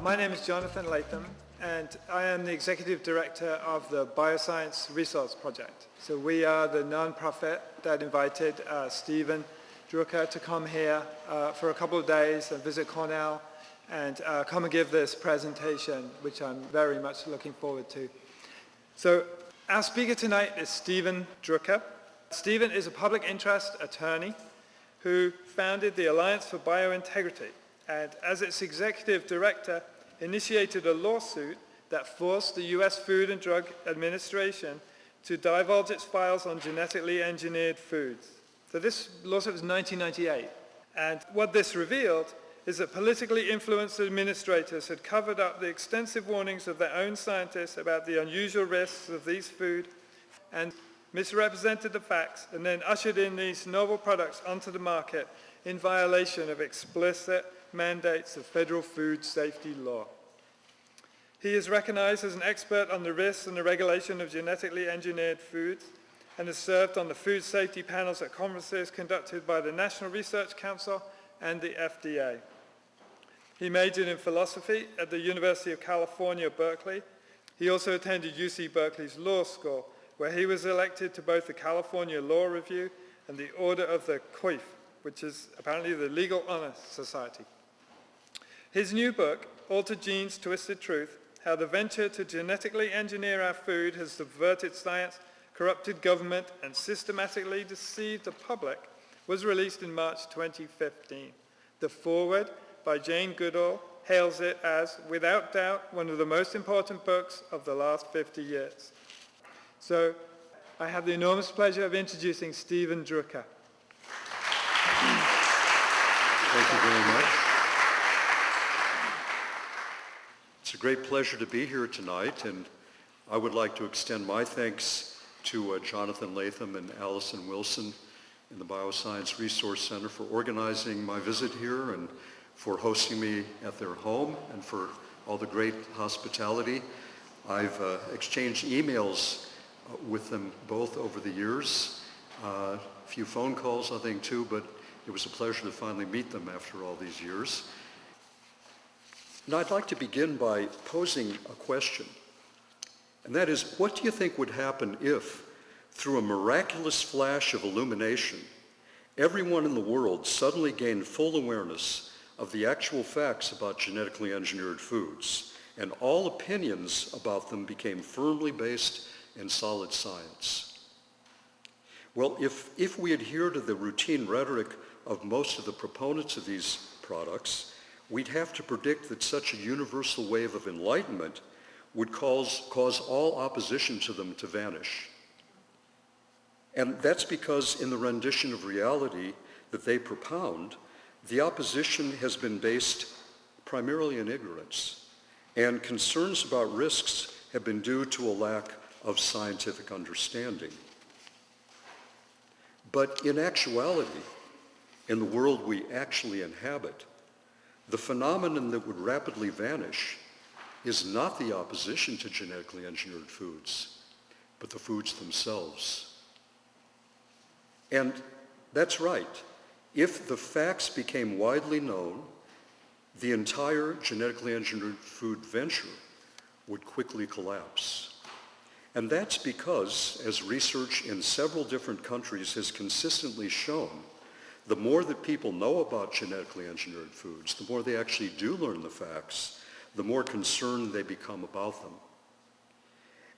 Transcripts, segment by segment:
My name is Jonathan Latham, and I am the Executive Director of the Bioscience Resource Project. So we are the non-profit that invited Stephen Druker to come here for a couple of days and visit Cornell and come and give this presentation, which I'm very much looking forward to. So our speaker tonight is Stephen Druker. Stephen is a public interest attorney who founded the Alliance for Biointegrity, and as its executive director, initiated a lawsuit that forced the US Food and Drug Administration to divulge its files on genetically engineered foods. So this lawsuit was 1998, and what this revealed is that politically influenced administrators had covered up the extensive warnings of their own scientists about the unusual risks of these food and misrepresented the facts and then ushered in these novel products onto the market in violation of explicit mandates of federal food safety law. He is recognized as an expert on the risks and the regulation of genetically engineered foods and has served on the food safety panels at conferences conducted by the National Research Council and the FDA. He majored in philosophy at the University of California, Berkeley. He also attended UC Berkeley's law school, where he was elected to both the California Law Review and the Order of the Coif, which is apparently the Legal Honor Society. His new book, Altered Genes, Twisted Truth, How the Venture to Genetically Engineer Our Food Has Subverted Science, Corrupted Government, and Systematically Deceived the Public, was released in March 2015. The foreword by Jane Goodall hails it as, without doubt, one of the most important books of the last 50 years. So I have the enormous pleasure of introducing Stephen Druker. Thank you very much. It's a great pleasure to be here tonight, and I would like to extend my thanks to Jonathan Latham and Allison Wilson in the Bioscience Resource Center for organizing my visit here and for hosting me at their home and for all the great hospitality. I've exchanged emails with them both over the years, a few phone calls I think too, but it was a pleasure to finally meet them after all these years. And I'd like to begin by posing a question, and that is, what do you think would happen if, through a miraculous flash of illumination, everyone in the world suddenly gained full awareness of the actual facts about genetically engineered foods, and all opinions about them became firmly based in solid science? Well, if we adhere to the routine rhetoric of most of the proponents of these products, we'd have to predict that such a universal wave of enlightenment would cause all opposition to them to vanish. And that's because in the rendition of reality that they propound, the opposition has been based primarily in ignorance, and concerns about risks have been due to a lack of scientific understanding. But in actuality, in the world we actually inhabit, the phenomenon that would rapidly vanish is not the opposition to genetically engineered foods, but the foods themselves. And that's right. If the facts became widely known, the entire genetically engineered food venture would quickly collapse. And that's because, as research in several different countries has consistently shown, the more that people know about genetically engineered foods, the more they actually do learn the facts, the more concerned they become about them.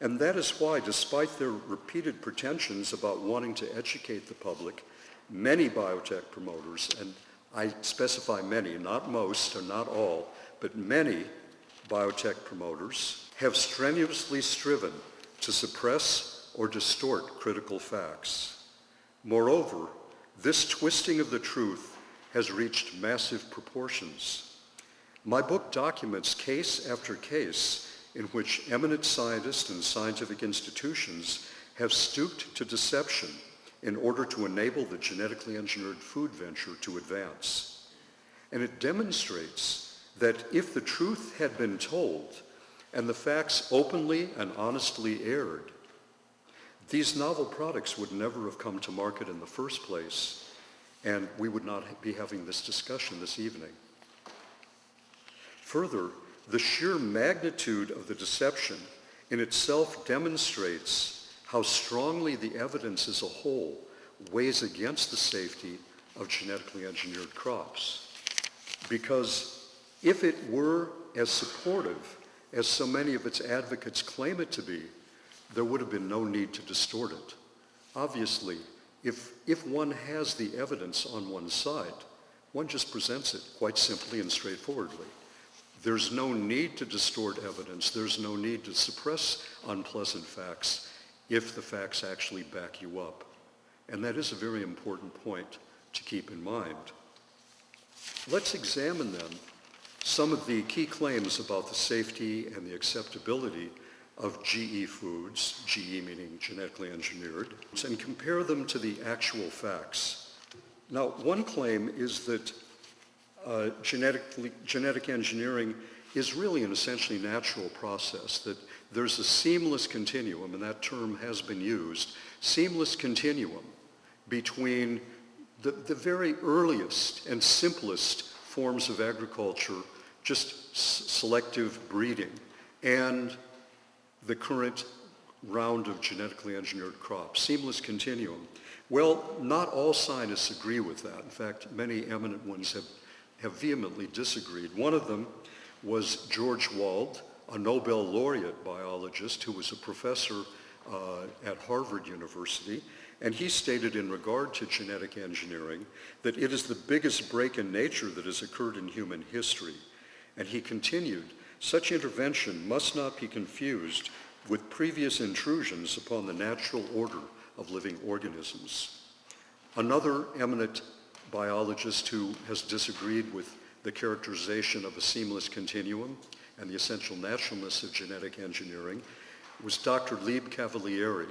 And that is why, despite their repeated pretensions about wanting to educate the public, many biotech promoters, and I specify many, not most or not all, but many biotech promoters have strenuously striven to suppress or distort critical facts. Moreover, this twisting of the truth has reached massive proportions. My book documents case after case in which eminent scientists and scientific institutions have stooped to deception in order to enable the genetically engineered food venture to advance. And it demonstrates that if the truth had been told and the facts openly and honestly aired, these novel products would never have come to market in the first place, and we would not be having this discussion this evening. Further, The sheer magnitude of the deception in itself demonstrates how strongly the evidence as a whole weighs against the safety of genetically engineered crops. Because if it were as supportive as so many of its advocates claim it to be, there would have been no need to distort it. Obviously, if one has the evidence on one's side, one just presents it quite simply and straightforwardly. There's no need to distort evidence. There's no need to suppress unpleasant facts if the facts actually back you up. And that is a very important point to keep in mind. Let's examine then some of the key claims about the safety and the acceptability of GE foods, GE meaning genetically engineered, and compare them to the actual facts. Now, one claim is that genetic engineering is really an essentially natural process, that there's a seamless continuum, and that term has been used, seamless continuum between the very earliest and simplest forms of agriculture, just selective breeding, and the current round of genetically engineered crops. Seamless continuum. Well, not all scientists agree with that. In fact, many eminent ones have vehemently disagreed. One of them was George Wald, a Nobel laureate biologist who was a professor at Harvard University, and he stated in regard to genetic engineering that it is the biggest break in nature that has occurred in human history. And he continued, such intervention must not be confused with previous intrusions upon the natural order of living organisms. Another eminent biologist who has disagreed with the characterization of a seamless continuum and the essential naturalness of genetic engineering was Dr. Lieb Cavalieri,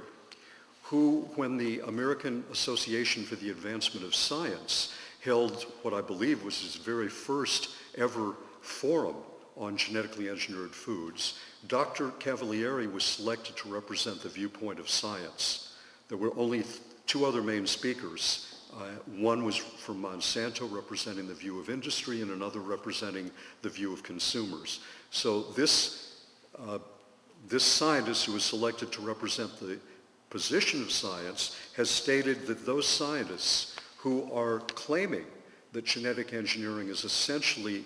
who, when the American Association for the Advancement of Science held what I believe was his very first ever forum on genetically engineered foods, Dr. Cavalieri was selected to represent the viewpoint of science. There were only two other main speakers. One was from Monsanto, representing the view of industry, and another representing the view of consumers. So this scientist who was selected to represent the position of science has stated that those scientists who are claiming that genetic engineering is essentially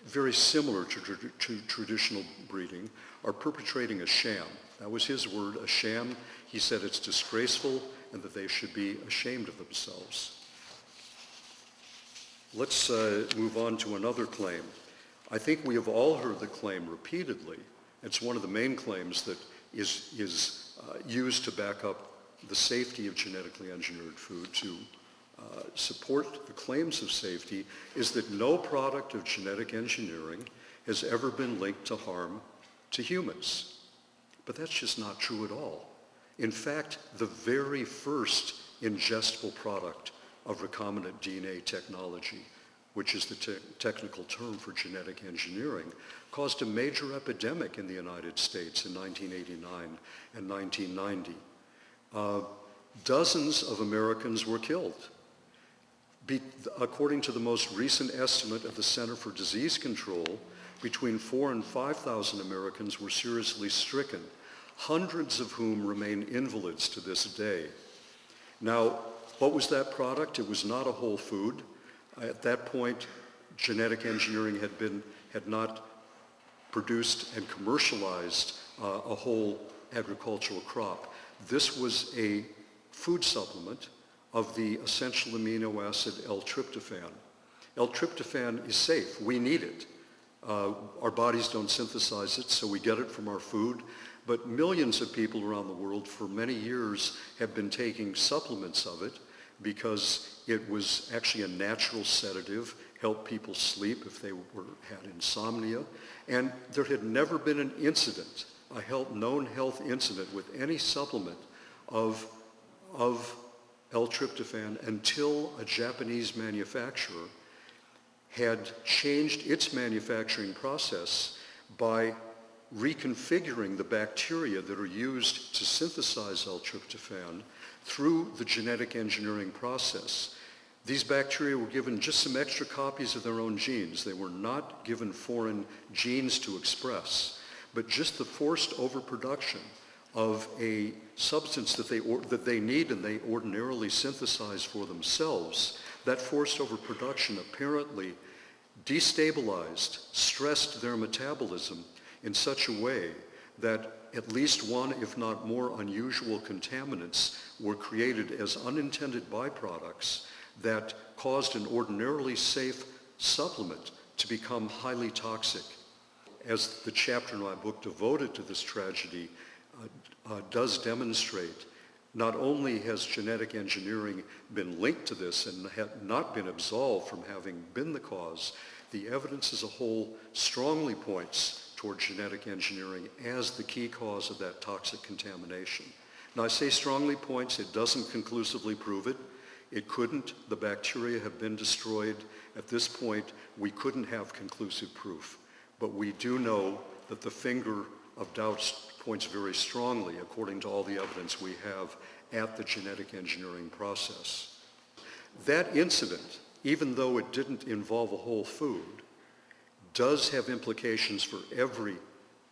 very similar to traditional breeding are perpetrating a sham. That was his word, a sham. He said it's disgraceful and that they should be ashamed of themselves. Let's move on to another claim. I think we have all heard the claim repeatedly. It's one of the main claims that is used to back up the safety of genetically engineered food, to support the claims of safety, is that no product of genetic engineering has ever been linked to harm to humans. But that's just not true at all. In fact, the very first ingestible product of recombinant DNA technology, which is the technical term for genetic engineering, caused a major epidemic in the United States in 1989 and 1990. Dozens of Americans were killed. According to the most recent estimate of the Center for Disease Control, between 4,000 and 5,000 Americans were seriously stricken, hundreds of whom remain invalids to this day. Now, what was that product? It was not a whole food. At that point, genetic engineering had not produced and commercialized a whole agricultural crop. This was a food supplement of the essential amino acid L-tryptophan. L-tryptophan is safe. We need it. Our bodies don't synthesize it, so we get it from our food. But millions of people around the world for many years have been taking supplements of it because it was actually a natural sedative, helped people sleep if they had insomnia. And there had never been an incident, known health incident with any supplement of L-tryptophan until a Japanese manufacturer had changed its manufacturing process by reconfiguring the bacteria that are used to synthesize L-tryptophan through the genetic engineering process. These bacteria were given just some extra copies of their own genes. They were not given foreign genes to express, but just the forced overproduction of a substance that they need and they ordinarily synthesize for themselves. That forced overproduction apparently destabilized, stressed their metabolism in such a way that at least one, if not more, unusual contaminants were created as unintended byproducts that caused an ordinarily safe supplement to become highly toxic. As the chapter in my book devoted to this tragedy does demonstrate, not only has genetic engineering been linked to this and not been absolved from having been the cause, the evidence as a whole strongly points toward genetic engineering as the key cause of that toxic contamination. Now I say strongly points, it doesn't conclusively prove it. It couldn't. The bacteria have been destroyed. At this point, we couldn't have conclusive proof. But we do know that the finger of doubt points very strongly, according to all the evidence we have, at the genetic engineering process. That incident, even though it didn't involve a whole food, does have implications for every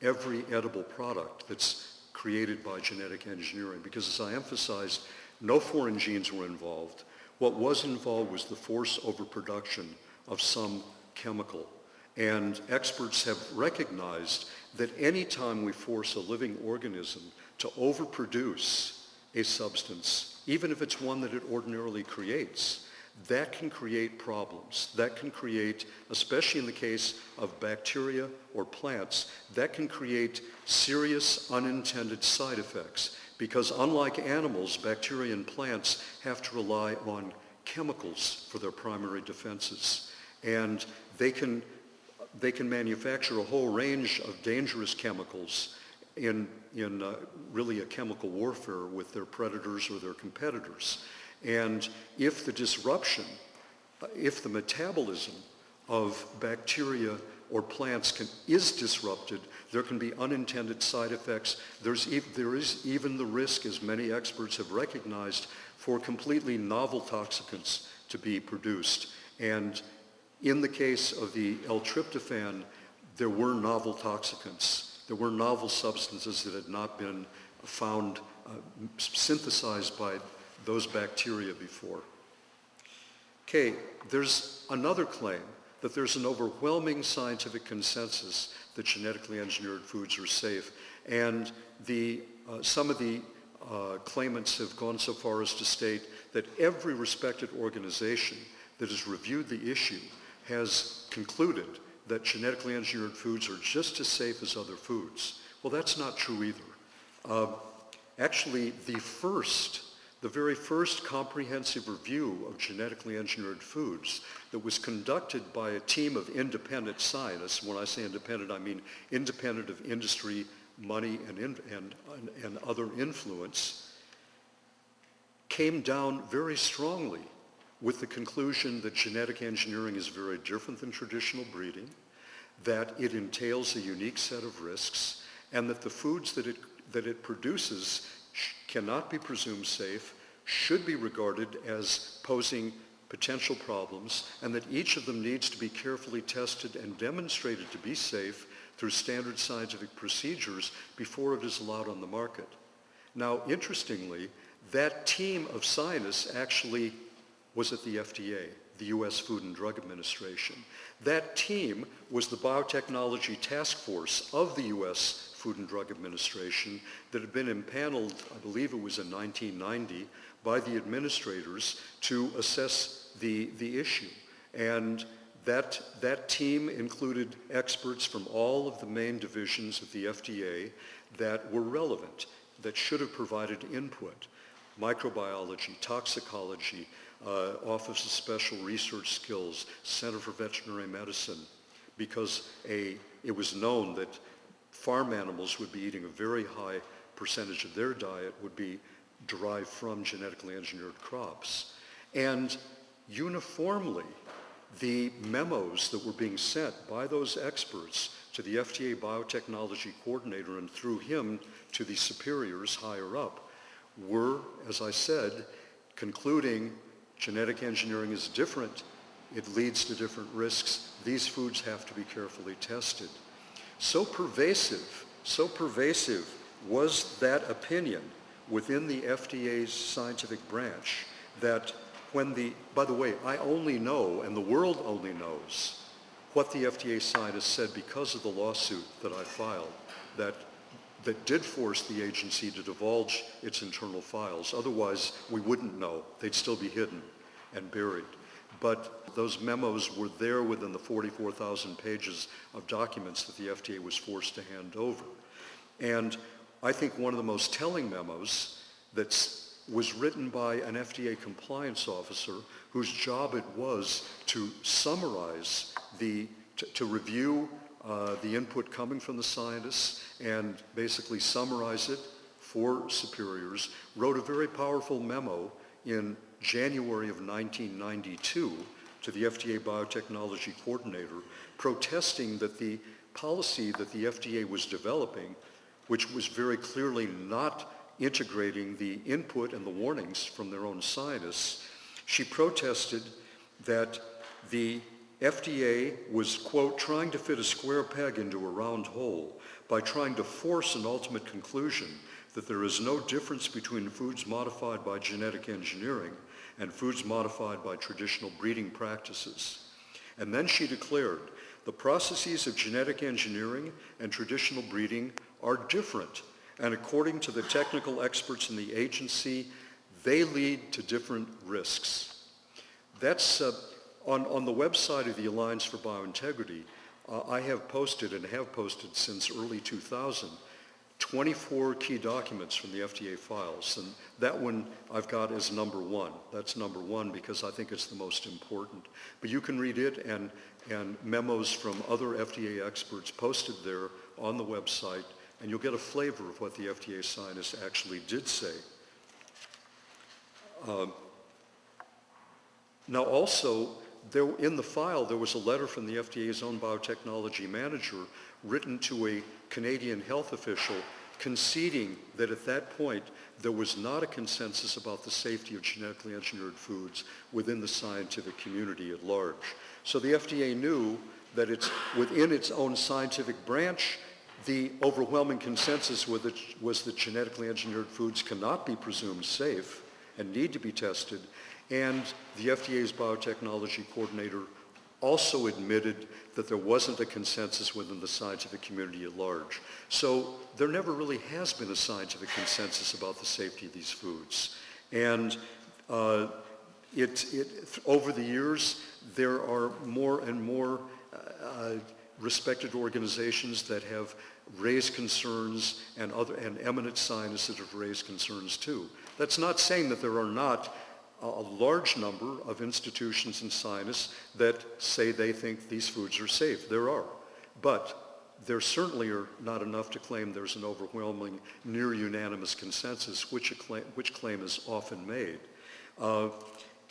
edible product that's created by genetic engineering. Because as I emphasized, no foreign genes were involved. What was involved was the forced overproduction of some chemical. And experts have recognized that any time we force a living organism to overproduce a substance, even if it's one that it ordinarily creates, that can create problems. That can create, especially in the case of bacteria or plants, that can create serious unintended side effects. Because unlike animals, bacteria and plants have to rely on chemicals for their primary defenses. And they can manufacture a whole range of dangerous chemicals in really a chemical warfare with their predators or their competitors. And if the disruption, if the metabolism of bacteria or plants is disrupted, there can be unintended side effects. There is even the risk, as many experts have recognized, for completely novel toxicants to be produced. And in the case of the L-tryptophan, there were novel toxicants. There were novel substances that had not been found synthesized by those bacteria before. Okay, there's another claim that there's an overwhelming scientific consensus that genetically engineered foods are safe. And some of the claimants have gone so far as to state that every respected organization that has reviewed the issue has concluded that genetically engineered foods are just as safe as other foods. Well, that's not true either. Actually, the very first comprehensive review of genetically engineered foods that was conducted by a team of independent scientists, when I say independent, I mean independent of industry, money, and other influence, came down very strongly with the conclusion that genetic engineering is very different than traditional breeding, that it entails a unique set of risks, and that the foods that it produces cannot be presumed safe, should be regarded as posing potential problems, and that each of them needs to be carefully tested and demonstrated to be safe through standard scientific procedures before it is allowed on the market. Now, interestingly, that team of scientists actually was at the FDA, the U.S. Food and Drug Administration. That team was the biotechnology task force of the U.S. Food and Drug Administration that had been impaneled, I believe it was in 1990, by the administrators to assess the issue. And that team included experts from all of the main divisions of the FDA that were relevant, that should have provided input: microbiology, toxicology, Office of Special Research Skills, Center for Veterinary Medicine, because it was known that farm animals would be eating a very high percentage of their diet would be derived from genetically engineered crops. And uniformly, the memos that were being sent by those experts to the FDA biotechnology coordinator and through him to the superiors higher up were, as I said, concluding Genetic engineering is different. It leads to different risks. These foods have to be carefully tested. So pervasive was that opinion within the FDA's scientific branch that by the way, I only know, and the world only knows, what the FDA scientists said because of the lawsuit that I filed that did force the agency to divulge its internal files. Otherwise, we wouldn't know. They'd still be hidden and buried. But those memos were there within the 44,000 pages of documents that the FDA was forced to hand over. And I think one of the most telling memos was written by an FDA compliance officer whose job it was to summarize to review the input coming from the scientists and basically summarize it for superiors, wrote a very powerful memo in January of 1992 to the FDA biotechnology coordinator, protesting that the policy that the FDA was developing, which was very clearly not integrating the input and the warnings from their own scientists, she protested that the FDA was, quote, trying to fit a square peg into a round hole by trying to force an ultimate conclusion that there is no difference between foods modified by genetic engineering and foods modified by traditional breeding practices. And then she declared, the processes of genetic engineering and traditional breeding are different, and according to the technical experts in the agency, they lead to different risks. That's on the website of the Alliance for Biointegrity. I have posted since early 2000 24 key documents from the FDA files, and that one I've got as number one. That's number one because I think it's the most important. But you can read it and memos from other FDA experts posted there on the website, and you'll get a flavor of what the FDA scientists actually did say. Now also, in the file, there was a letter from the FDA's own biotechnology manager written to a Canadian health official conceding that at that point there was not a consensus about the safety of genetically engineered foods within the scientific community at large. So the FDA knew that within its own scientific branch, the overwhelming consensus was that genetically engineered foods cannot be presumed safe and need to be tested. And the FDA's biotechnology coordinator also admitted that there wasn't a consensus within the scientific community at large. So there never really has been a scientific consensus about the safety of these foods. And over the years, there are more and more respected organizations that have raised concerns and eminent scientists that have raised concerns too. That's not saying that there are not a large number of institutions and scientists that say they think these foods are safe. There are. But there certainly are not enough to claim there's an overwhelming, near unanimous consensus, which claim is often made.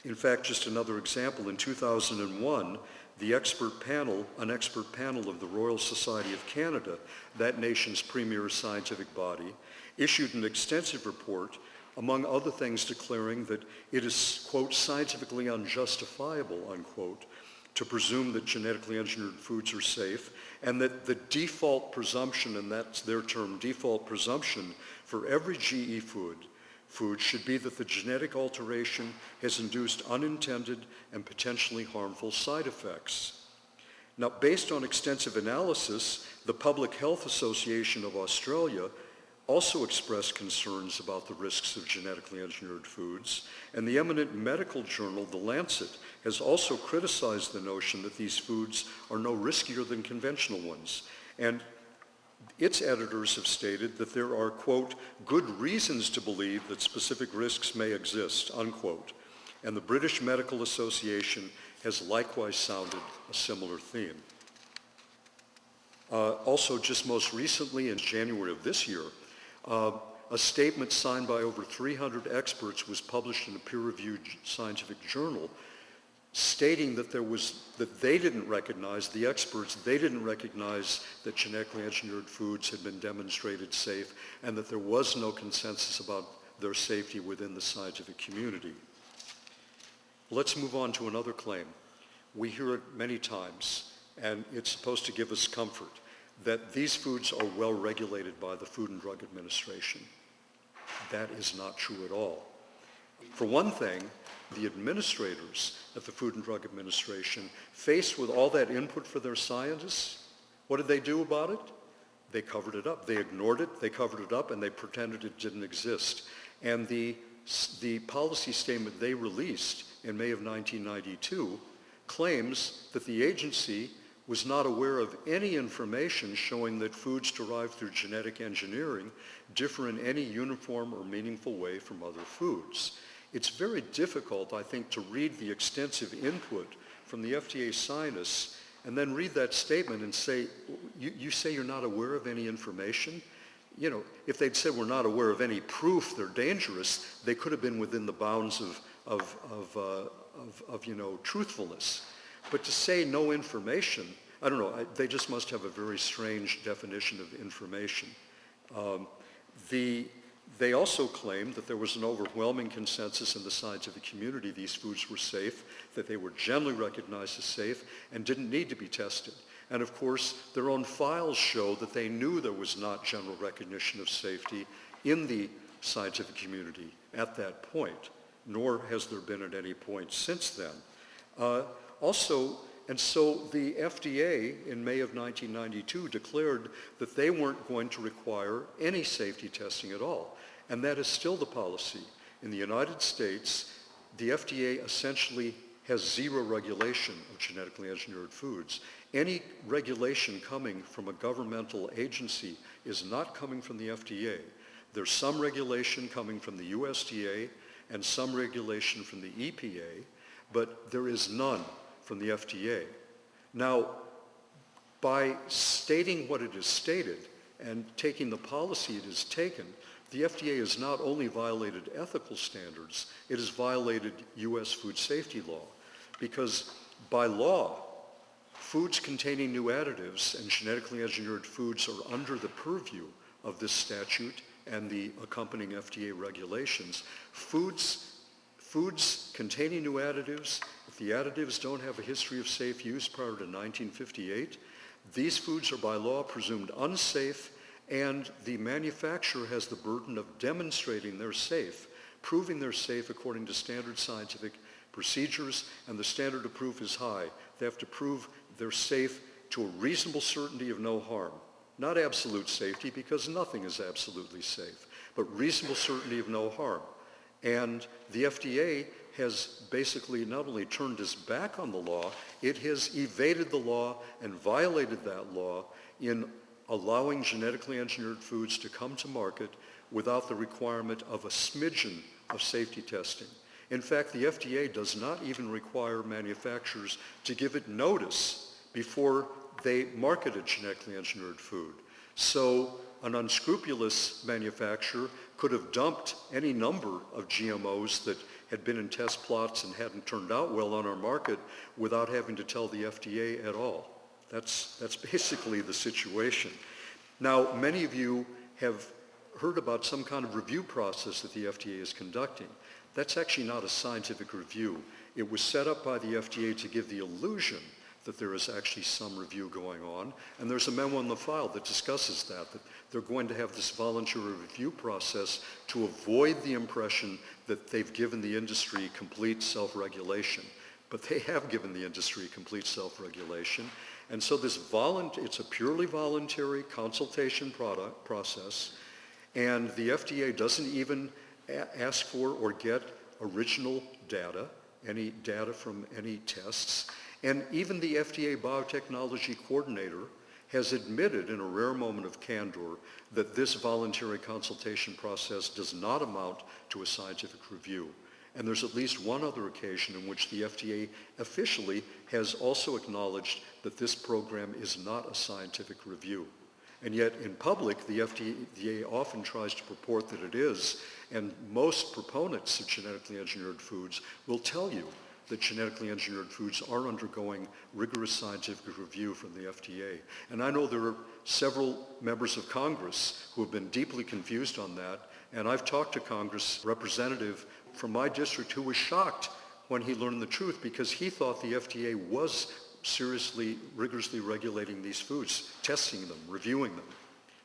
In fact, just another example, in 2001, an expert panel of the Royal Society of Canada, that nation's premier scientific body, issued an extensive report, among other things declaring that it is, quote, scientifically unjustifiable, unquote, to presume that genetically engineered foods are safe, and that the default presumption, and that's their term, default presumption for every GE food should be that the genetic alteration has induced unintended and potentially harmful side effects. Now, based on extensive analysis, the Public Health Association of Australia also expressed concerns about the risks of genetically engineered foods, and the eminent medical journal, The Lancet, has also criticized the notion that these foods are no riskier than conventional ones. And its editors have stated that there are, quote, good reasons to believe that specific risks may exist, unquote. And the British Medical Association has likewise sounded a similar theme. Also, just most recently, in January of this year, a statement signed by over 300 experts was published in a peer-reviewed scientific journal stating that they didn't recognize that genetically engineered foods had been demonstrated safe and that there was no consensus about their safety within the scientific community. Let's move on to another claim. We hear it many times, and it's supposed to give us comfort, that these foods are well regulated by the Food and Drug Administration. That is not true at all. For one thing, the administrators at the Food and Drug Administration, faced with all that input for their scientists, what did they do about it? They covered it up. They ignored it, they covered it up, and they pretended it didn't exist. And the policy statement they released in May of 1992 claims that the agency was not aware of any information showing that foods derived through genetic engineering differ in any uniform or meaningful way from other foods. It's very difficult, I think, to read the extensive input from the FDA scientists and then read that statement and say, you say you're not aware of any information? You know, if they'd said we're not aware of any proof they're dangerous, they could have been within the bounds of truthfulness. But to say no information, I don't know, they just must have a very strange definition of information. They also claimed that there was an overwhelming consensus in the scientific community these foods were safe, that they were generally recognized as safe and didn't need to be tested. And of course, their own files show that they knew there was not general recognition of safety in the scientific community at that point, nor has there been at any point since then. And so the FDA in May of 1992 declared that they weren't going to require any safety testing at all. And that is still the policy. In the United States, the FDA essentially has zero regulation of genetically engineered foods. Any regulation coming from a governmental agency is not coming from the FDA. There's some regulation coming from the USDA and some regulation from the EPA, but there is none from the FDA. Now, by stating what it has stated and taking the policy it has taken, the FDA has not only violated ethical standards, it has violated U.S. food safety law. Because by law, foods containing new additives and genetically engineered foods are under the purview of this statute and the accompanying FDA regulations. Foods containing new additives, if the additives don't have a history of safe use prior to 1958, these foods are by law presumed unsafe, and the manufacturer has the burden of demonstrating they're safe, proving they're safe according to standard scientific procedures, and the standard of proof is high. They have to prove they're safe to a reasonable certainty of no harm. Not absolute safety, because nothing is absolutely safe, but reasonable certainty of no harm. And the FDA has basically not only turned its back on the law, it has evaded the law and violated that law in allowing genetically engineered foods to come to market without the requirement of a smidgen of safety testing. In fact, the FDA does not even require manufacturers to give it notice before they market a genetically engineered food. So an unscrupulous manufacturer could have dumped any number of GMOs that had been in test plots and hadn't turned out well on our market without having to tell the FDA at all. That's basically the situation. Now, many of you have heard about some kind of review process that the FDA is conducting. That's actually not a scientific review. It was set up by the FDA to give the illusion that there is actually some review going on, and there's a memo in the file that discusses that they're going to have this voluntary review process to avoid the impression that they've given the industry complete self-regulation. But they have given the industry complete self-regulation. And so it's a purely voluntary consultation process, and the FDA doesn't even ask for or get original data, any data from any tests. And even the FDA biotechnology coordinator has admitted in a rare moment of candor that this voluntary consultation process does not amount to a scientific review. And there's at least one other occasion in which the FDA officially has also acknowledged that this program is not a scientific review. And yet in public, the FDA often tries to purport that it is, and most proponents of genetically engineered foods will tell you that genetically engineered foods are undergoing rigorous scientific review from the FDA. And I know there are several members of Congress who have been deeply confused on that, and I've talked to Congress representative from my district who was shocked when he learned the truth, because he thought the FDA was seriously, rigorously regulating these foods, testing them, reviewing them.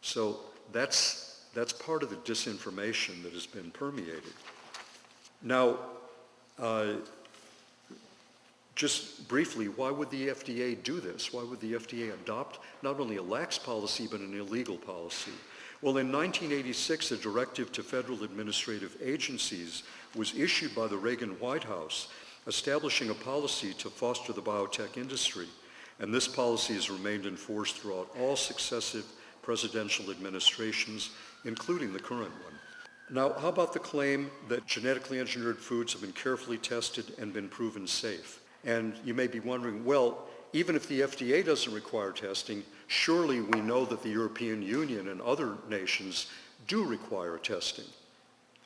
So that's part of the disinformation that has been permeated. Now, just briefly, why would the FDA do this? Why would the FDA adopt not only a lax policy, but an illegal policy? Well, in 1986, a directive to federal administrative agencies was issued by the Reagan White House, establishing a policy to foster the biotech industry. And this policy has remained in force throughout all successive presidential administrations, including the current one. Now, how about the claim that genetically engineered foods have been carefully tested and been proven safe? And you may be wondering, well, even if the FDA doesn't require testing, surely we know that the European Union and other nations do require testing.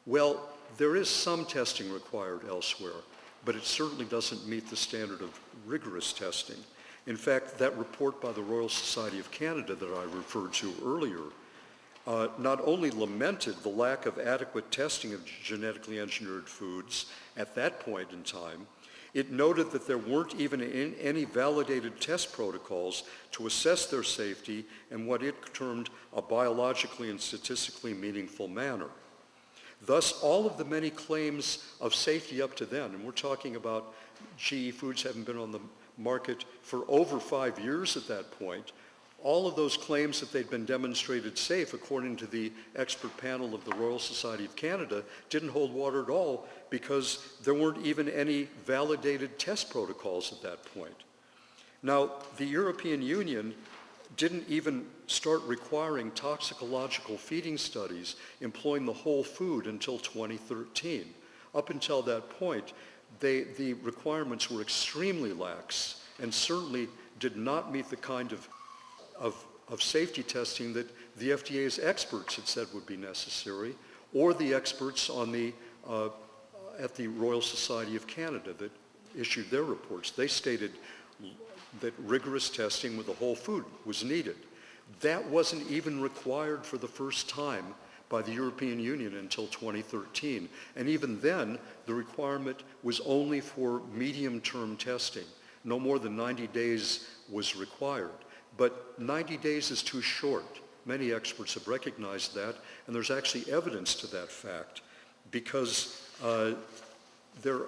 Well, there is some testing required elsewhere, but it certainly doesn't meet the standard of rigorous testing. In fact, that report by the Royal Society of Canada that I referred to earlier not only lamented the lack of adequate testing of genetically engineered foods at that point in time, it noted that there weren't even any validated test protocols to assess their safety in what it termed a biologically and statistically meaningful manner. Thus, all of the many claims of safety up to then, and we're talking about GE Foods having been on the market for over 5 years at that point, all of those claims that they'd been demonstrated safe, according to the expert panel of the Royal Society of Canada, didn't hold water at all because there weren't even any validated test protocols at that point. Now, the European Union didn't even start requiring toxicological feeding studies employing the whole food until 2013. Up until that point, the requirements were extremely lax and certainly did not meet the kind of safety testing that the FDA's experts had said would be necessary, or the experts on at the Royal Society of Canada that issued their reports. They stated that rigorous testing with the whole food was needed. That wasn't even required for the first time by the European Union until 2013. And even then, the requirement was only for medium-term testing. No more than 90 days was required. But 90 days is too short. Many experts have recognized that, and there's actually evidence to that fact, because there's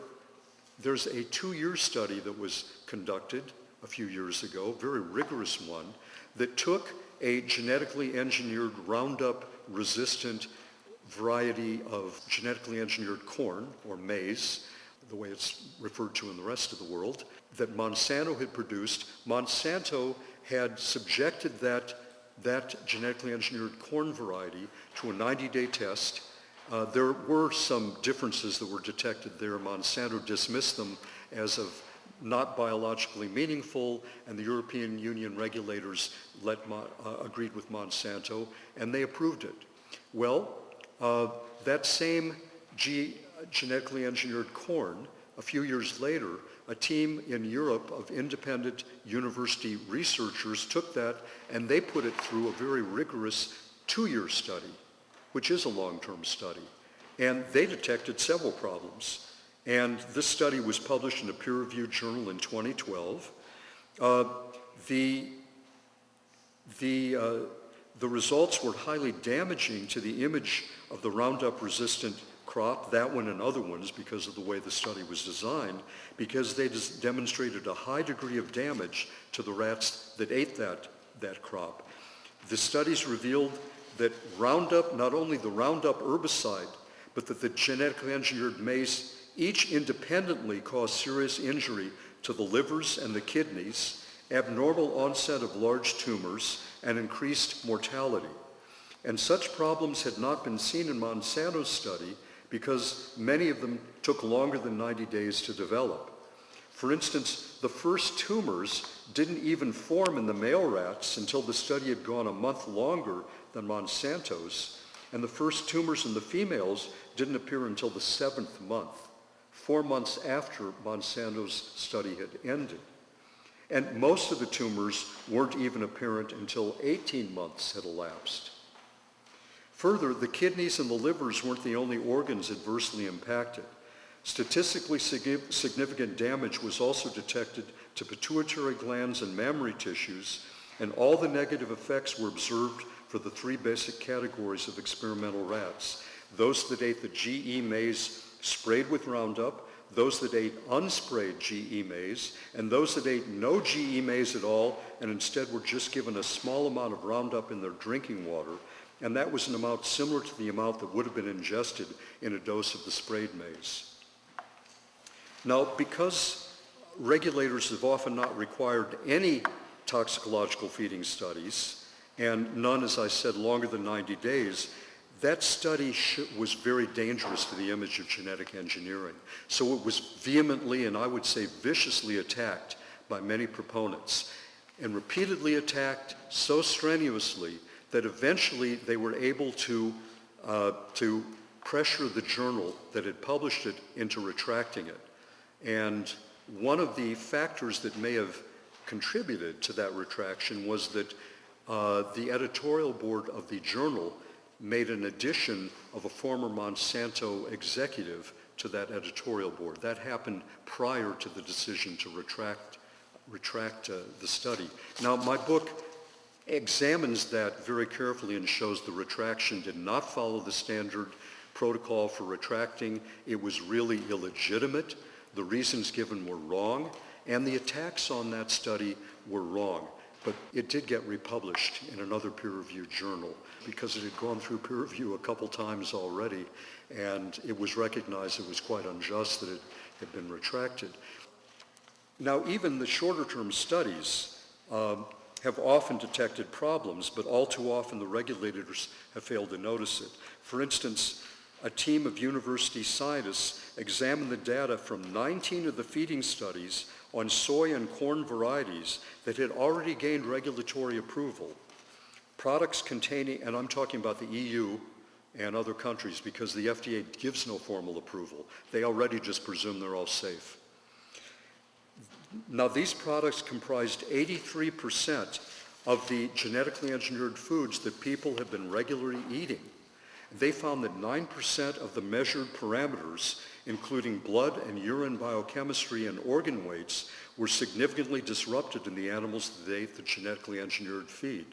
a 2-year study that was conducted a few years ago, a very rigorous one, that took a genetically engineered Roundup-resistant variety of genetically engineered corn, or maize, the way it's referred to in the rest of the world, that Monsanto had produced. Monsanto had subjected that genetically engineered corn variety to a 90-day test. There were some differences that were detected there. Monsanto dismissed them as of not biologically meaningful, and the European Union regulators agreed with Monsanto, and they approved it. Well, that same genetically engineered corn, a few years later, a team in Europe of independent university researchers took that and they put it through a very rigorous 2-year study, which is a long-term study. And they detected several problems. And this study was published in a peer-reviewed journal in 2012. The results were highly damaging to the image of the Roundup-resistant crop, that one and other ones, because of the way the study was designed, because they demonstrated a high degree of damage to the rats that ate that crop. The studies revealed that Roundup, not only the Roundup herbicide, but that the genetically engineered maize each independently caused serious injury to the livers and the kidneys, abnormal onset of large tumors, and increased mortality. And such problems had not been seen in Monsanto's study because many of them took longer than 90 days to develop. For instance, the first tumors didn't even form in the male rats until the study had gone a month longer than Monsanto's, and the first tumors in the females didn't appear until the 7th month, 4 months after Monsanto's study had ended. And most of the tumors weren't even apparent until 18 months had elapsed. Further, the kidneys and the livers weren't the only organs adversely impacted. Statistically significant damage was also detected to pituitary glands and mammary tissues, and all the negative effects were observed for the three basic categories of experimental rats: those that ate the GE maize sprayed with Roundup, those that ate unsprayed GE maize, and those that ate no GE maize at all and instead were just given a small amount of Roundup in their drinking water, and that was an amount similar to the amount that would have been ingested in a dose of the sprayed maize. Now, because regulators have often not required any toxicological feeding studies, and none, as I said, longer than 90 days, that study was very dangerous to the image of genetic engineering. So it was vehemently, and I would say viciously, attacked by many proponents, and repeatedly attacked so strenuously that eventually they were able to pressure the journal that had published it into retracting it. And one of the factors that may have contributed to that retraction was that the editorial board of the journal made an addition of a former Monsanto executive to that editorial board. That happened prior to the decision to retract the study. Now, my book examines that very carefully and shows the retraction did not follow the standard protocol for retracting. It was really illegitimate. The reasons given were wrong, and the attacks on that study were wrong. But it did get republished in another peer-reviewed journal because it had gone through peer review a couple times already, and it was recognized it was quite unjust that it had been retracted. Now, even the shorter-term studies have often detected problems, but all too often the regulators have failed to notice it. For instance, a team of university scientists examined the data from 19 of the feeding studies on soy and corn varieties that had already gained regulatory approval. Products containing, and I'm talking about the EU and other countries because the FDA gives no formal approval. They already just presume they're all safe. Now, these products comprised 83% of the genetically engineered foods that people have been regularly eating. They found that 9% of the measured parameters, including blood and urine biochemistry and organ weights, were significantly disrupted in the animals that ate the genetically engineered feed.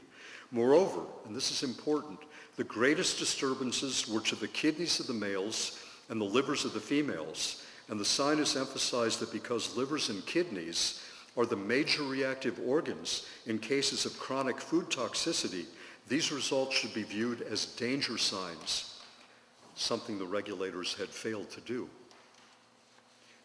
Moreover, and this is important, the greatest disturbances were to the kidneys of the males and the livers of the females. And the scientists emphasized that because livers and kidneys are the major reactive organs in cases of chronic food toxicity, these results should be viewed as danger signs, something the regulators had failed to do.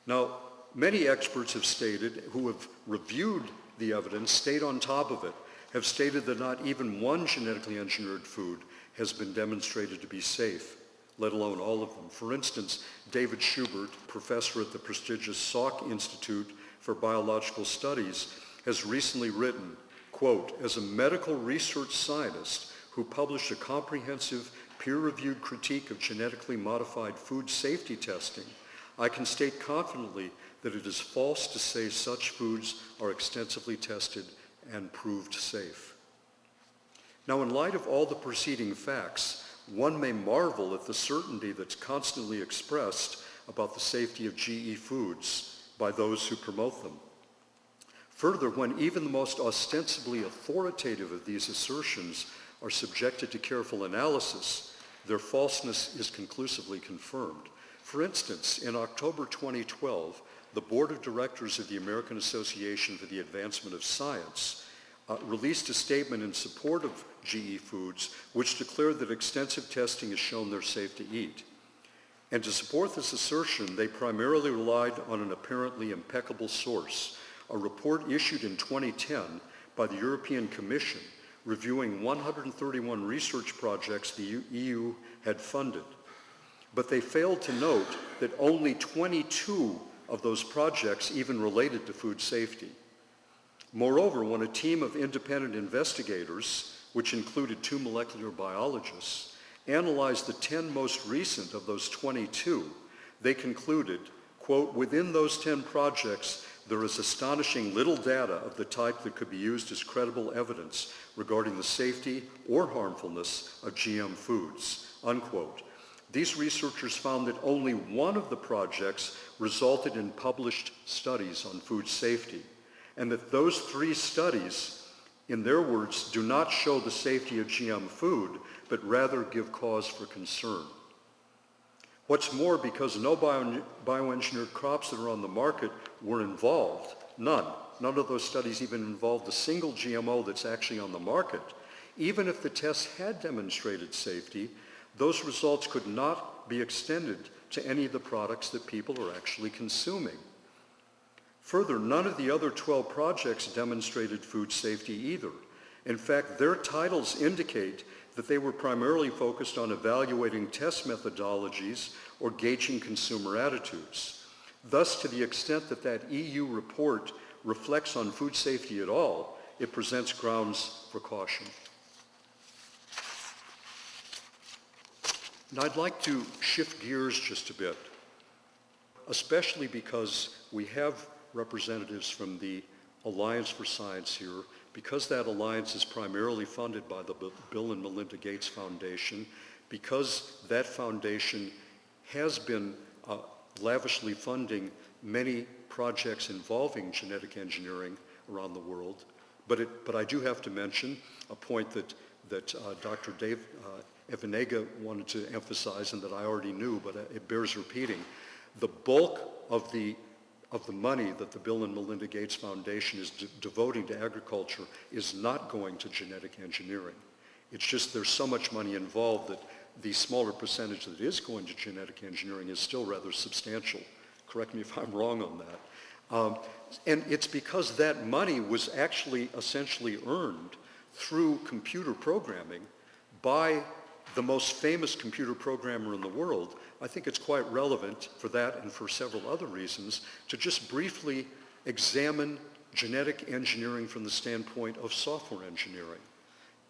Now, many experts have stated, who have reviewed the evidence, stayed on top of it, have stated that not even one genetically engineered food has been demonstrated to be safe, let alone all of them. For instance, David Schubert, professor at the prestigious Salk Institute for Biological Studies, has recently written, quote, "As a medical research scientist who published a comprehensive peer-reviewed critique of genetically modified food safety testing, I can state confidently that it is false to say such foods are extensively tested and proved safe." Now, in light of all the preceding facts, one may marvel at the certainty that's constantly expressed about the safety of GE foods by those who promote them. Further, when even the most ostensibly authoritative of these assertions are subjected to careful analysis, their falseness is conclusively confirmed. For instance, in October 2012, the Board of Directors of the American Association for the Advancement of Science released a statement in support of GE foods, which declared that extensive testing has shown they're safe to eat. And to support this assertion, they primarily relied on an apparently impeccable source, a report issued in 2010 by the European Commission reviewing 131 research projects the EU had funded. But they failed to note that only 22 of those projects even related to food safety. Moreover, when a team of independent investigators, which included 2 molecular biologists, analyzed the 10 most recent of those 22, they concluded, quote, "Within those 10 projects, there is astonishing little data of the type that could be used as credible evidence regarding the safety or harmfulness of GM foods," unquote. These researchers found that only one of the projects resulted in published studies on food safety, and that those 3 studies, in their words, do not show the safety of GM food, but rather give cause for concern. What's more, because no bioengineered crops that are on the market were involved, none of those studies even involved a single GMO that's actually on the market, even if the tests had demonstrated safety, those results could not be extended to any of the products that people are actually consuming. Further, none of the other 12 projects demonstrated food safety either. In fact, their titles indicate that they were primarily focused on evaluating test methodologies or gauging consumer attitudes. Thus, to the extent that that EU report reflects on food safety at all, it presents grounds for caution. Now, I'd like to shift gears just a bit, especially because we have representatives from the Alliance for Science here, because that alliance is primarily funded by the Bill and Melinda Gates Foundation, because that foundation has been lavishly funding many projects involving genetic engineering around the world. But I do have to mention a point that Dr. Dave Evanega wanted to emphasize and that I already knew, but it bears repeating. The bulk of the money that the Bill and Melinda Gates Foundation is devoting to agriculture is not going to genetic engineering. It's just there's so much money involved that the smaller percentage that is going to genetic engineering is still rather substantial. Correct me if I'm wrong on that. And it's because that money was actually essentially earned through computer programming by the most famous computer programmer in the world. I think it's quite relevant for that and for several other reasons to just briefly examine genetic engineering from the standpoint of software engineering,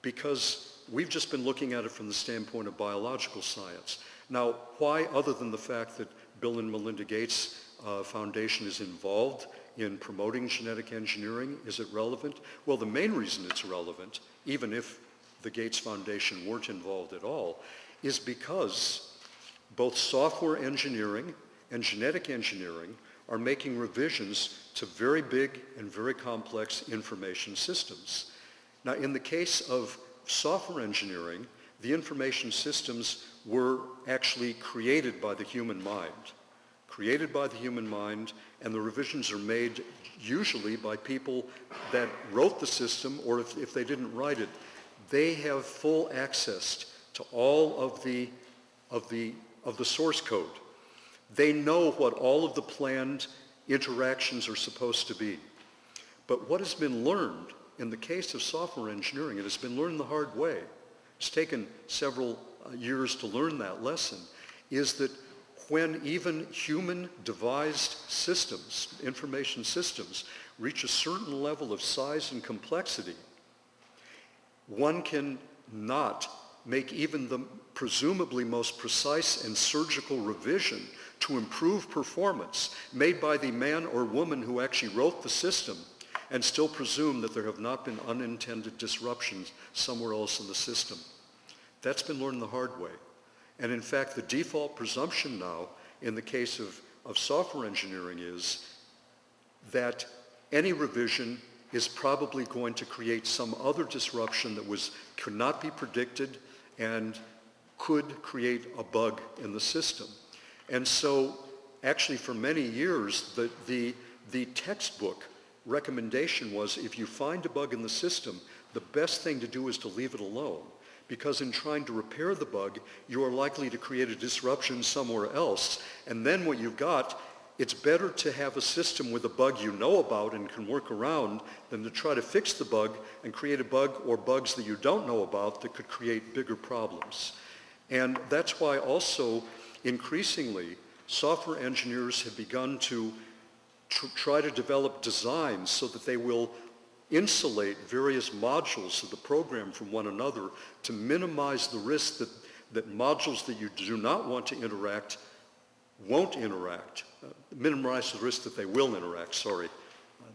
because we've just been looking at it from the standpoint of biological science. Now, why, other than the fact that Bill and Melinda Gates Foundation is involved in promoting genetic engineering, is it relevant? Well, the main reason it's relevant, even if the Gates Foundation weren't involved at all, is because both software engineering and genetic engineering are making revisions to very big and very complex information systems. Now, in the case of software engineering, the information systems were actually created by the human mind. And the revisions are made usually by people that wrote the system, or if they didn't write it, they have full access to all of the source code. They know what all of the planned interactions are supposed to be. But what has been learned in the case of software engineering, and it's been learned the hard way, it's taken several years to learn that lesson, is that when even human-devised systems, information systems, reach a certain level of size and complexity, one can not make even the presumably most precise and surgical revision to improve performance made by the man or woman who actually wrote the system and still presume that there have not been unintended disruptions somewhere else in the system. That's been learned the hard way. And in fact, the default presumption now in the case of software engineering is that any revision is probably going to create some other disruption that could not be predicted and could create a bug in the system. And so actually for many years, the textbook recommendation was if you find a bug in the system, the best thing to do is to leave it alone. Because in trying to repair the bug, you are likely to create a disruption somewhere else. And then what you've got, it's better to have a system with a bug you know about and can work around than to try to fix the bug and create a bug or bugs that you don't know about that could create bigger problems. And that's why also increasingly software engineers have begun to try to develop designs so that they will insulate various modules of the program from one another to minimize the risk that modules that you do not want to interact won't interact. Minimize the risk that they will interact, sorry.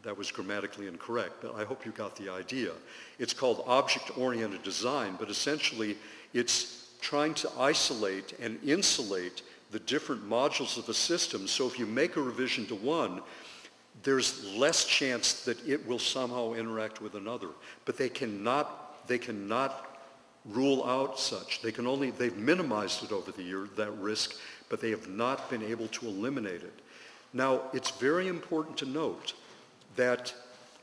That was grammatically incorrect, but I hope you got the idea. It's called object-oriented design, but essentially it's trying to isolate and insulate the different modules of a system. So if you make a revision to one, there's less chance that it will somehow interact with another. But they cannot rule out such. They've minimized it over the year, that risk, but they have not been able to eliminate it. Now, it's very important to note that,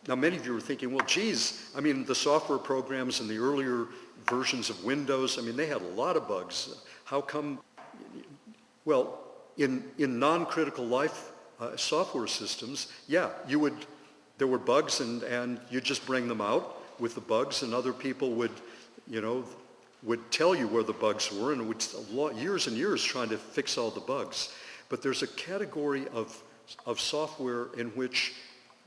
now many of you are thinking, well, geez, I mean, the software programs in the earlier versions of Windows, I mean, they had a lot of bugs. How come? Well, in non-critical life software systems, yeah, there were bugs and you just bring them out with the bugs, and other people would tell you where the bugs were, and it would years and years trying to fix all the bugs. But there's a category of software in which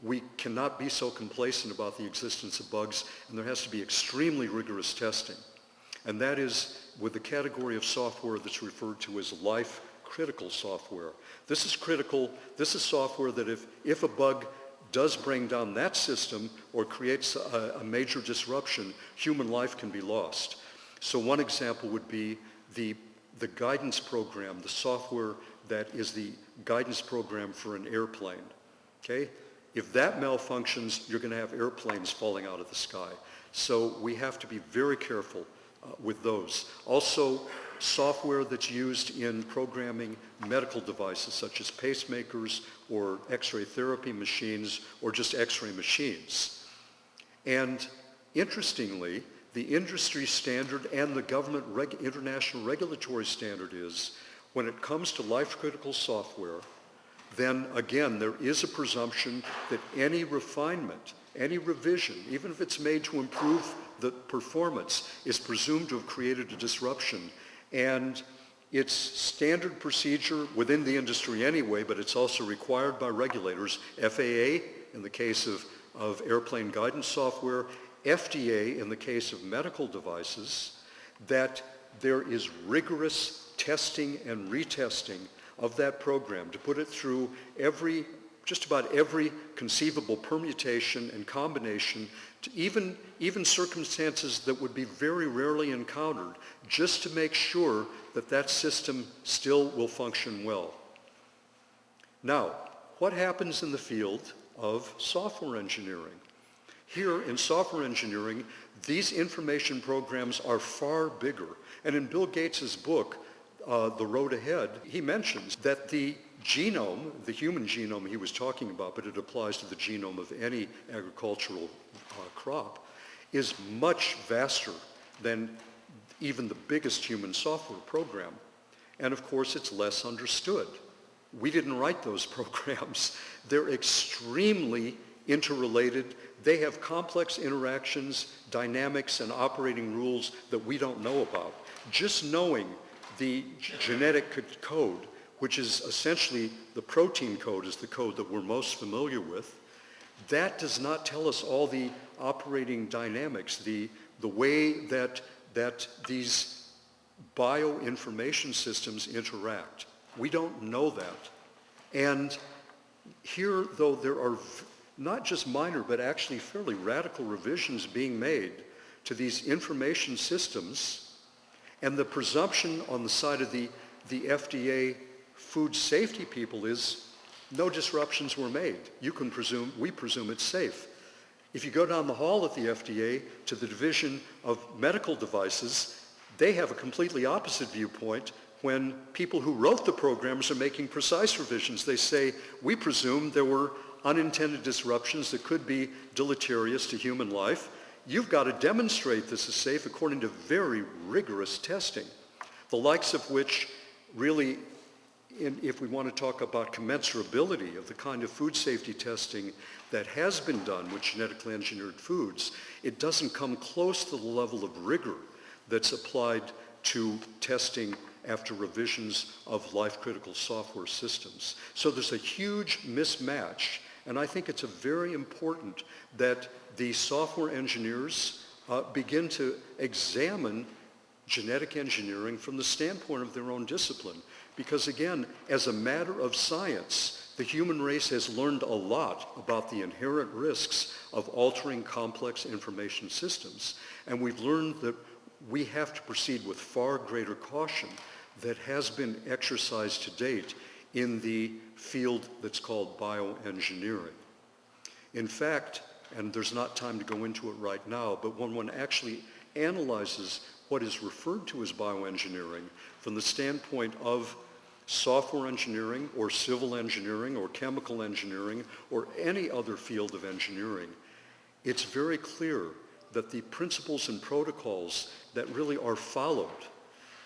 we cannot be so complacent about the existence of bugs, and there has to be extremely rigorous testing. And that is with the category of software that's referred to as life-critical software. This is critical. This is software that if a bug does bring down that system or creates a major disruption, human life can be lost. So one example would be the guidance program, the software that is the guidance program for an airplane. Okay? If that malfunctions, you're going to have airplanes falling out of the sky. So we have to be very careful with those. Also, software that's used in programming medical devices such as pacemakers or X-ray therapy machines or just X-ray machines. And interestingly, the industry standard and the government international regulatory standard is when it comes to life-critical software, then again, there is a presumption that any refinement, any revision, even if it's made to improve the performance, is presumed to have created a disruption. And it's standard procedure within the industry anyway, but it's also required by regulators, FAA in the case of airplane guidance software, FDA in the case of medical devices, that there is rigorous testing and retesting of that program to put it through just about every conceivable permutation and combination, to even circumstances that would be very rarely encountered, just to make sure that that system still will function well. Now, what happens in the field of software engineering? Here in software engineering, these information programs are far bigger. And in Bill Gates's book, The Road Ahead, he mentions that the genome, the human genome he was talking about, but it applies to the genome of any agricultural crop, is much vaster than even the biggest human software program. And of course, it's less understood. We didn't write those programs. They're extremely interrelated. They have complex interactions, dynamics, and operating rules that we don't know about. Just knowing the genetic code, which is essentially the protein code is the code that we're most familiar with, that does not tell us all the operating dynamics, the way that these bioinformation systems interact. We don't know that. And here, though, there are not just minor, but actually fairly radical revisions being made to these information systems, and the presumption on the side of the FDA food safety people is no disruptions were made. We presume it's safe. If you go down the hall at the FDA to the Division of Medical Devices, they have a completely opposite viewpoint when people who wrote the programs are making precise revisions. They say, we presume there were unintended disruptions that could be deleterious to human life. You've got to demonstrate this is safe according to very rigorous testing, the likes of which really, if we want to talk about commensurability of the kind of food safety testing that has been done with genetically engineered foods, it doesn't come close to the level of rigor that's applied to testing after revisions of life-critical software systems. So there's a huge mismatch, and I think it's very important that the software engineers begin to examine genetic engineering from the standpoint of their own discipline. Because again, as a matter of science, the human race has learned a lot about the inherent risks of altering complex information systems. And we've learned that we have to proceed with far greater caution that has been exercised to date in the field that's called bioengineering. In fact, and there's not time to go into it right now, but when one actually analyzes what is referred to as bioengineering from the standpoint of software engineering or civil engineering or chemical engineering or any other field of engineering, it's very clear that the principles and protocols that really are followed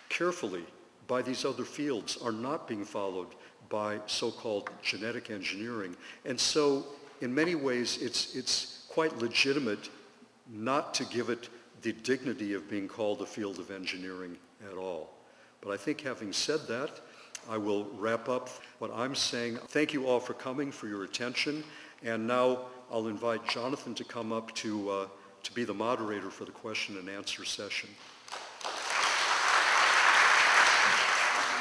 carefully by these other fields are not being followed by so-called genetic engineering. And so in many ways it's quite legitimate not to give it the dignity of being called a field of engineering at all. But I think having said that, I will wrap up what I'm saying. Thank you all for coming, for your attention. And now I'll invite Jonathan to come up to be the moderator for the question and answer session.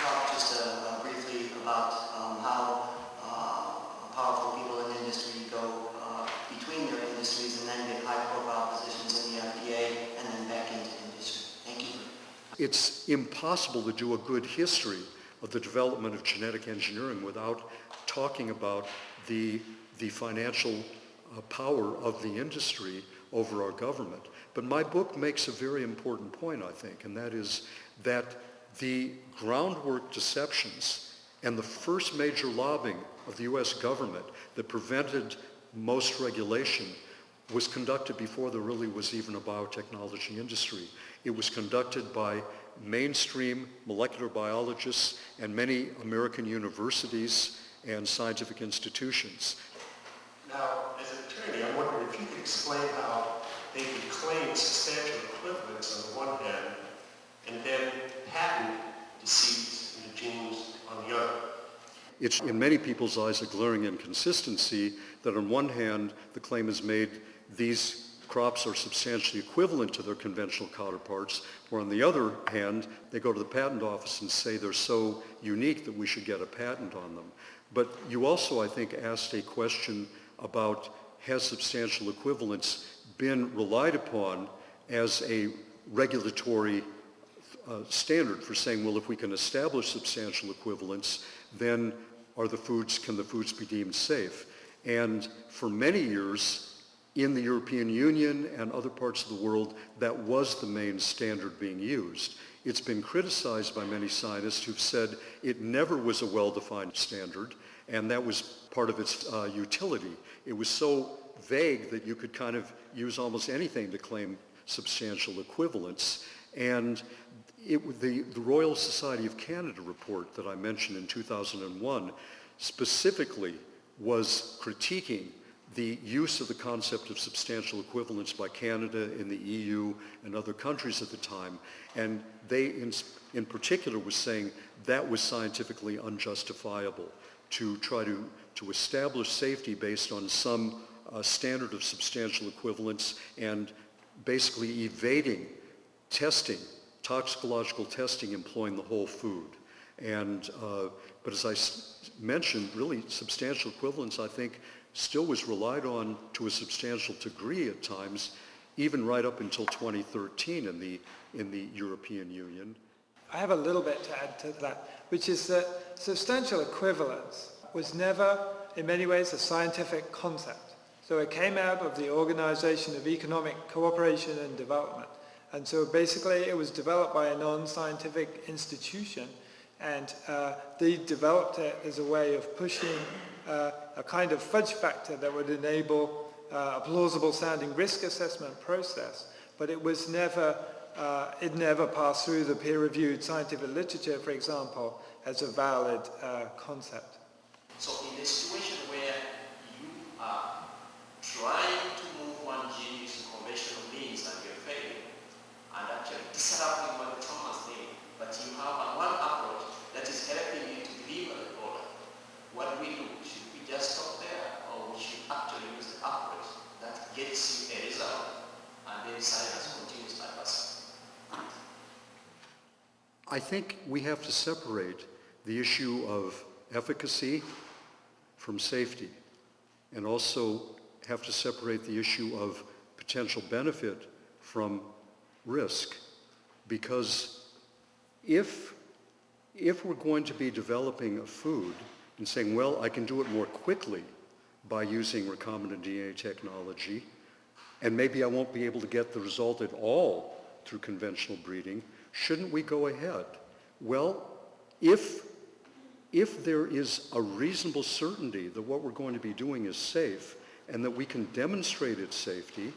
Talk just briefly about how powerful people in the industry go between their industries and then get high-profile positions in the FDA and then back into industry. Thank you. It's impossible to do a good history of the development of genetic engineering without talking about the financial power of the industry over our government. But my book makes a very important point, I think, and that is that the groundwork deceptions and the first major lobbying of the US government that prevented most regulation was conducted before there really was even a biotechnology industry. It was conducted by mainstream molecular biologists and many American universities and scientific institutions. Now, as an attorney, I'm wondering if you could explain how they could claim substantial equivalence on the one hand and then patent disease in the genes on the other. It's in many people's eyes a glaring inconsistency that on one hand the claim is made these crops are substantially equivalent to their conventional counterparts, where on the other hand they go to the patent office and say they're so unique that we should get a patent on them. But you also, I think, asked a question about has substantial equivalence been relied upon as a regulatory standard for saying, well, if we can establish substantial equivalence, then can the foods be deemed safe? And for many years in the European Union and other parts of the world, that was the main standard being used. It's been criticized by many scientists who've said it never was a well-defined standard, and that was part of its utility. It was so vague that you could kind of use almost anything to claim substantial equivalence. And the Royal Society of Canada report that I mentioned in 2001 specifically was critiquing the use of the concept of substantial equivalence by Canada in the EU and other countries at the time. And they, in particular, was saying that was scientifically unjustifiable to try to establish safety based on some standard of substantial equivalence and basically evading testing, toxicological testing employing the whole food. And, but as I mentioned, really substantial equivalence, I think, still was relied on to a substantial degree at times, even right up until 2013 in the European Union. I have a little bit to add to that, which is that substantial equivalence was never, in many ways, a scientific concept. So it came out of the Organization of Economic Cooperation and Development. And so basically it was developed by a non-scientific institution, and they developed it as a way of pushing a kind of fudge factor that would enable a plausible sounding risk assessment process. But it was never, it never passed through the peer-reviewed scientific literature, for example, as a valid concept. So in a situation where you are trying to move one gene using conventional means and you're failing, and actually disrupting what Thomas did, but you have one approach that is helping you to deliver the product, what do we do? Should we just stop there, or we should actually use the approach that gets you a result, and then science continues like us? I think we have to separate the issue of efficacy from safety, and also have to separate the issue of potential benefit from risk. because if we're going to be developing a food and saying, well, I can do it more quickly by using recombinant DNA technology, and maybe I won't be able to get the result at all through conventional breeding, shouldn't we go ahead? Well, if there is a reasonable certainty that what we're going to be doing is safe and that we can demonstrate its safety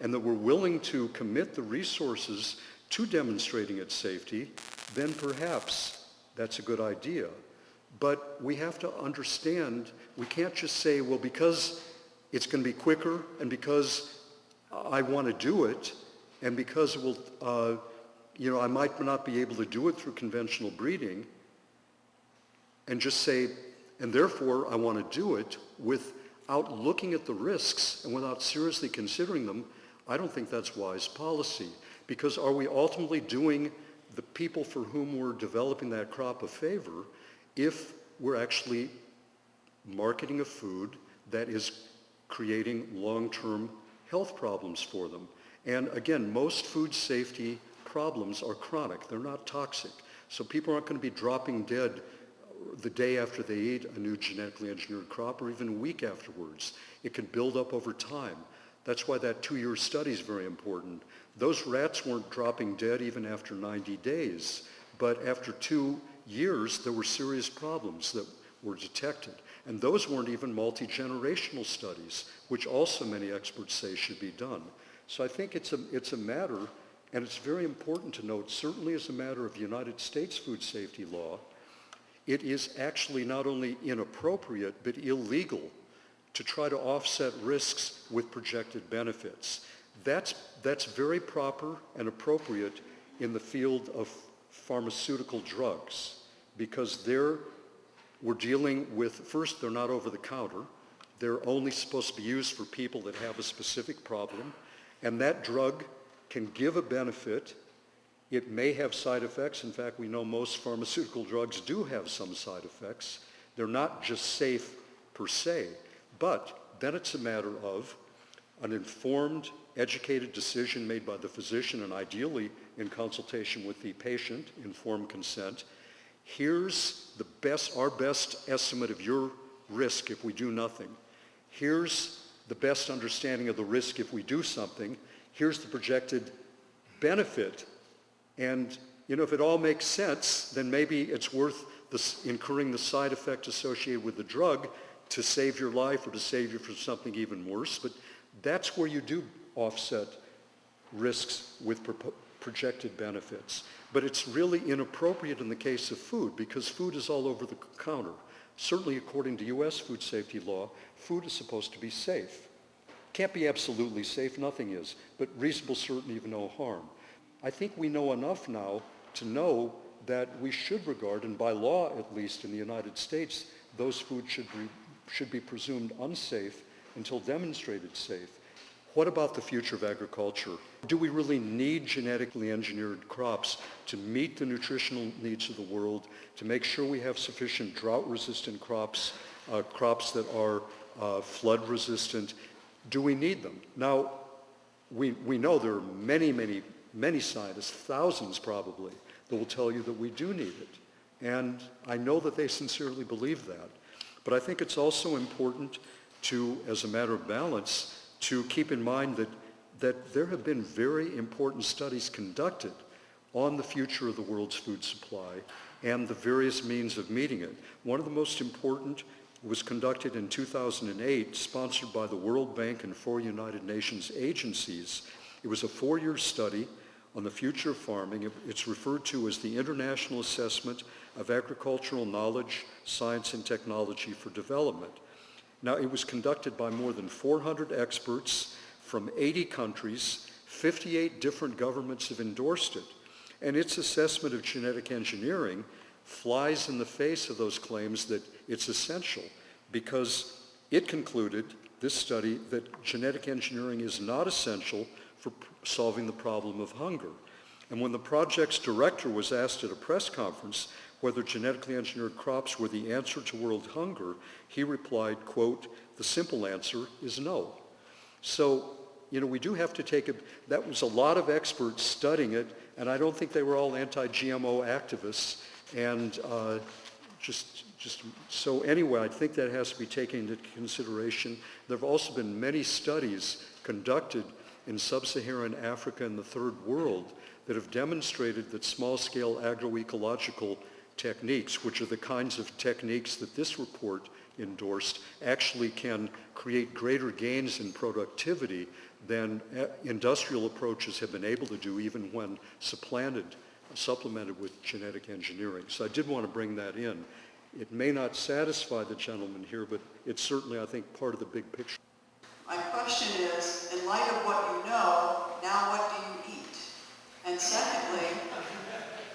and that we're willing to commit the resources to demonstrating its safety, then perhaps that's a good idea. But we have to understand, we can't just say, well, because it's going to be quicker and because I want to do it and because it will, I might not be able to do it through conventional breeding, and just say, and therefore I want to do it without looking at the risks and without seriously considering them. I don't think that's wise policy, because are we ultimately doing the people for whom we're developing that crop a favor if we're actually marketing a food that is creating long-term health problems for them? And again, most food safety problems are chronic. They're not toxic. So people aren't going to be dropping dead the day after they eat a new genetically engineered crop or even a week afterwards. It can build up over time. That's why that 2-year study is very important. Those rats weren't dropping dead even after 90 days, but after 2 years, there were serious problems that were detected. And those weren't even multi-generational studies, which also many experts say should be done. So I think it's a matter, and it's very important to note, certainly as a matter of United States food safety law, it is actually not only inappropriate, but illegal to try to offset risks with projected benefits. That's very proper and appropriate in the field of pharmaceutical drugs, because we're dealing with, first, they're not over the counter. They're only supposed to be used for people that have a specific problem, and that drug can give a benefit. It may have side effects. In fact, we know most pharmaceutical drugs do have some side effects. They're not just safe per se, but then it's a matter of an informed, educated decision made by the physician, and ideally in consultation with the patient, informed consent. Here's our best estimate of your risk if we do nothing. Here's the best understanding of the risk if we do something. Here's the projected benefit. And if it all makes sense, then maybe it's worth incurring the side effect associated with the drug to save your life or to save you from something even worse. But that's where you do offset risks with projected benefits. But it's really inappropriate in the case of food, because food is all over the counter. Certainly according to U.S. food safety law, food is supposed to be safe. Can't be absolutely safe, nothing is, but reasonable certainty of no harm. I think we know enough now to know that we should regard, and by law at least in the United States, those foods should be presumed unsafe until demonstrated safe. What about the future of agriculture? Do we really need genetically engineered crops to meet the nutritional needs of the world, to make sure we have sufficient drought-resistant crops, crops that are flood-resistant? Do we need them? Now, we know there are many scientists, thousands probably, that will tell you that we do need it. And I know that they sincerely believe that. But I think it's also important to, as a matter of balance, to keep in mind that there have been very important studies conducted on the future of the world's food supply and the various means of meeting it. One of the most important was conducted in 2008, sponsored by the World Bank and 4 United Nations agencies. It was a 4-year study on the future of farming. It's referred to as the International Assessment of Agricultural Knowledge, Science, and Technology for Development. Now, it was conducted by more than 400 experts from 80 countries. 58 different governments have endorsed it. And its assessment of genetic engineering flies in the face of those claims that it's essential, because it concluded, this study, that genetic engineering is not essential for solving the problem of hunger. And when the project's director was asked at a press conference whether genetically engineered crops were the answer to world hunger, he replied, quote, "The simple answer is no." So, we do have to take it. That was a lot of experts studying it, and I don't think they were all anti-GMO activists. And so anyway, I think that has to be taken into consideration. There have also been many studies conducted in sub-Saharan Africa and the third world that have demonstrated that small-scale agroecological techniques, which are the kinds of techniques that this report endorsed, actually can create greater gains in productivity than industrial approaches have been able to do, even when supplemented with genetic engineering. So I did want to bring that in. It may not satisfy the gentleman here, but it's certainly, I think, part of the big picture. My question is, in light of what you know, now what do you eat? And secondly,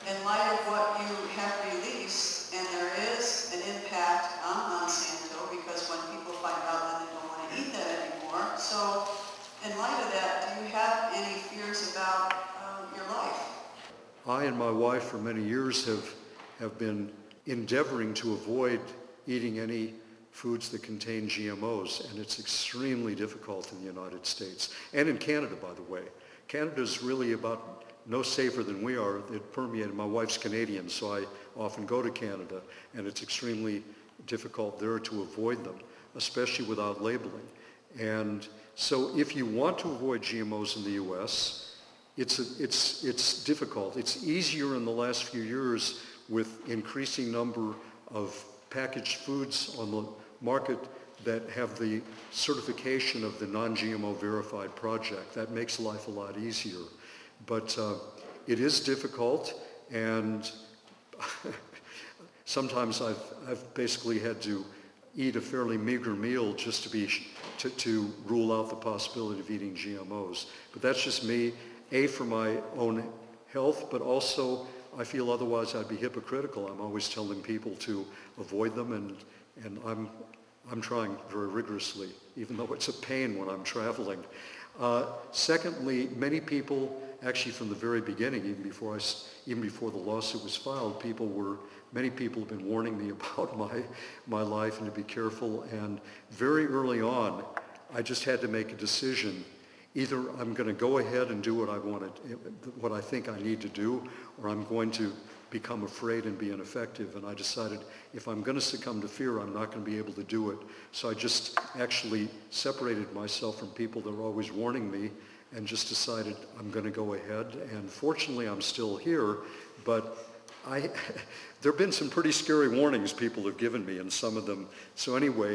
in light of what you have released, and there is an impact on Monsanto, because when people find out, then they don't want to eat that anymore. So in light of that, do you have any fears about your life? I and my wife for many years have been endeavoring to avoid eating any foods that contain GMOs, and it's extremely difficult in the United States, and in Canada, by the way. Canada is really about no safer than we are. It permeated. My wife's Canadian, so I often go to Canada, and it's extremely difficult there to avoid them, especially without labeling. And so if you want to avoid GMOs in the U.S., it's difficult. It's easier in the last few years with increasing number of packaged foods on the market that have the certification of the non-GMO verified project. That makes life a lot easier. But it is difficult, and sometimes I've basically had to eat a fairly meager meal just to rule out the possibility of eating GMOs. But that's just me, for my own health, but also I feel otherwise I'd be hypocritical. I'm always telling people to avoid them, and I'm trying very rigorously, even though it's a pain when I'm traveling. Secondly, many people, actually from the very beginning, even before the lawsuit was filed, many people have been warning me about my life and to be careful. And very early on, I just had to make a decision. Either I'm going to go ahead and do what I think I need to do, or I'm going to become afraid and be ineffective. And I decided if I'm going to succumb to fear, I'm not going to be able to do it. So I just actually separated myself from people that were always warning me and just decided I'm going to go ahead. And fortunately, I'm still here, but there have been some pretty scary warnings people have given me, and some of them. So anyway,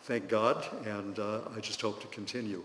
thank God, and I just hope to continue.